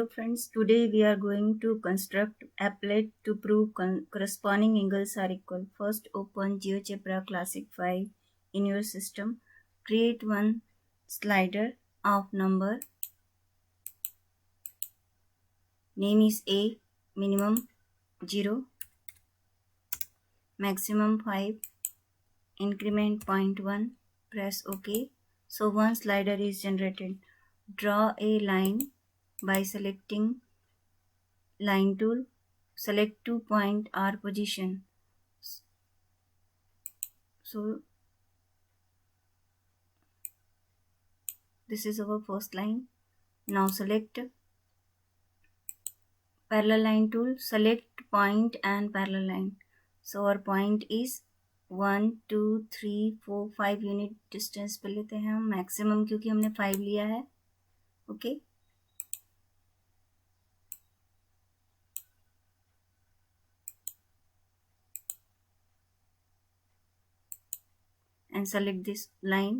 Hello friends, today we are going to construct applet to prove corresponding angles are equal. First open GeoGebra Classic 5 in your system. Create one slider of number. Name is A, minimum 0, maximum 5, increment 0.1, press OK. So one slider is generated. Draw a line by selecting line tool. Select 2 point R position. So this is our first line. Now select parallel line tool. Select point and parallel line. So our point is 1 2 3 4 5 unit distance पे लेते हैं हम maximum क्योंकि हमने 5 लिया है. Okay and select this line.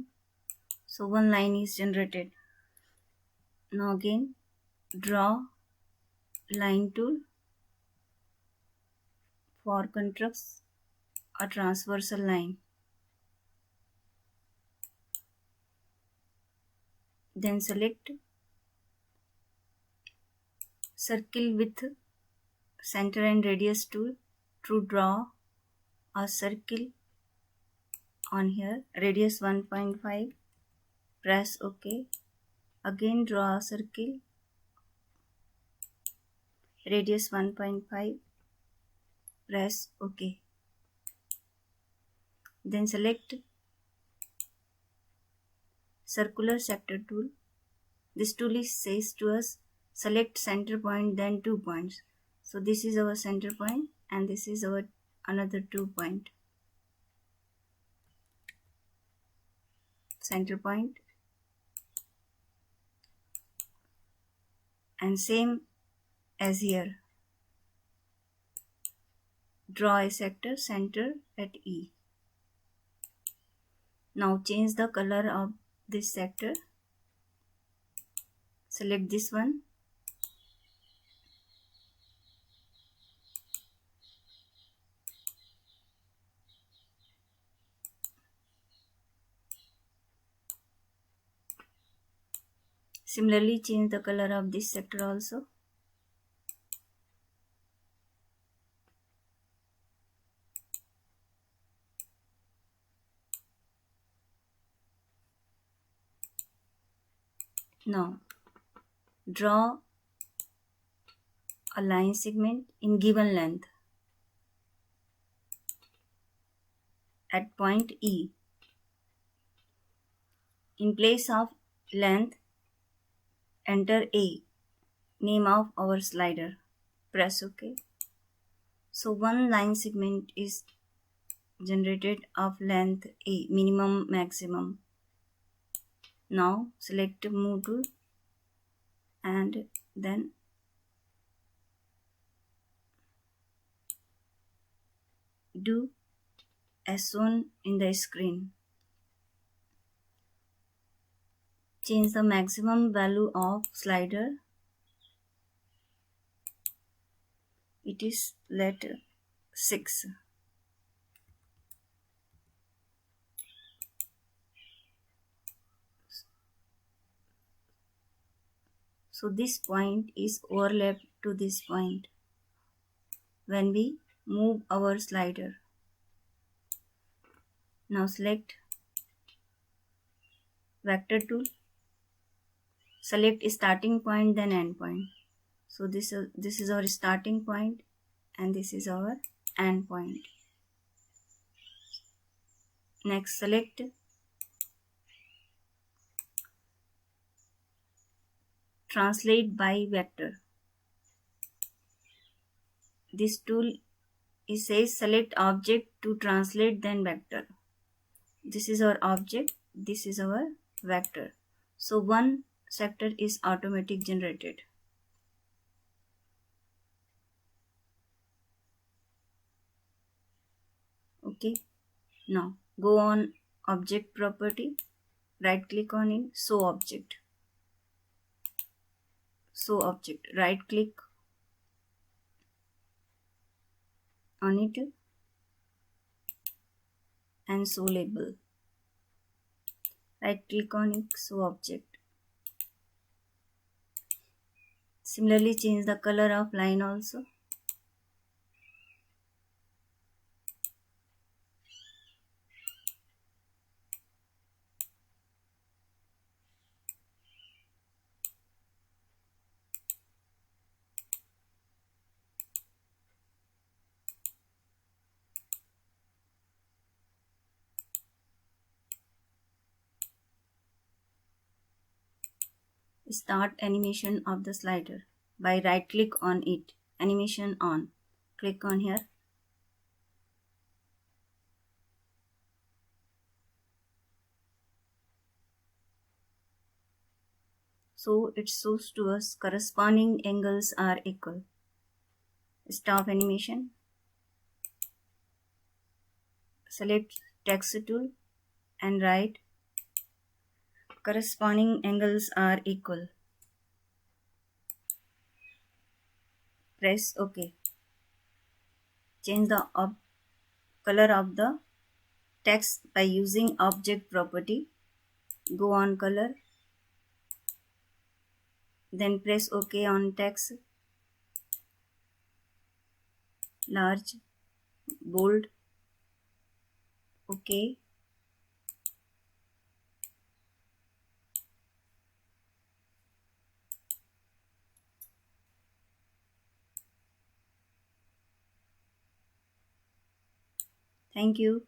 So one line is generated. Now again draw line tool for construct a transversal line. Then select circle with center and radius tool to draw a circle on here. Radius 1.5. Press OK. Again draw a circle. Radius 1.5. Press OK. Then select circular sector tool. This tool says to us select center point then 2 points. So this is our center point and this is our another 2 point. Center point and same as here. Draw a sector center at E. Now change the color of this sector. Select this one. Similarly, change the color of this sector also. Now, draw a line segment in given length at point E. In place of length, enter A, name of our slider. Press OK. So one line segment is generated of length A, minimum, maximum. Now select move tool and then do as shown in the screen. Change the maximum value of slider. It is let 6. So this point is overlapped to this point when we move our slider. Now select vector tool. Select starting point then end point. So this is our starting point and this is our end point. Next select translate by vector. This tool says select object to translate then vector. This is our object, this is our vector. So one sector is automatic generated. Okay, now go on object property, right click on it, show object. show object. Right click on it and show label. Right click on it, show object. Similarly, change the color of line also. Start animation of the slider by right click on it. Animation on. Click on here. So it shows to us corresponding angles are equal. Stop animation. Select text tool and write corresponding angles are equal. Press OK. Change the color of the text by using object property. Go on color. Then press OK on text. Large, bold. OK. Thank you.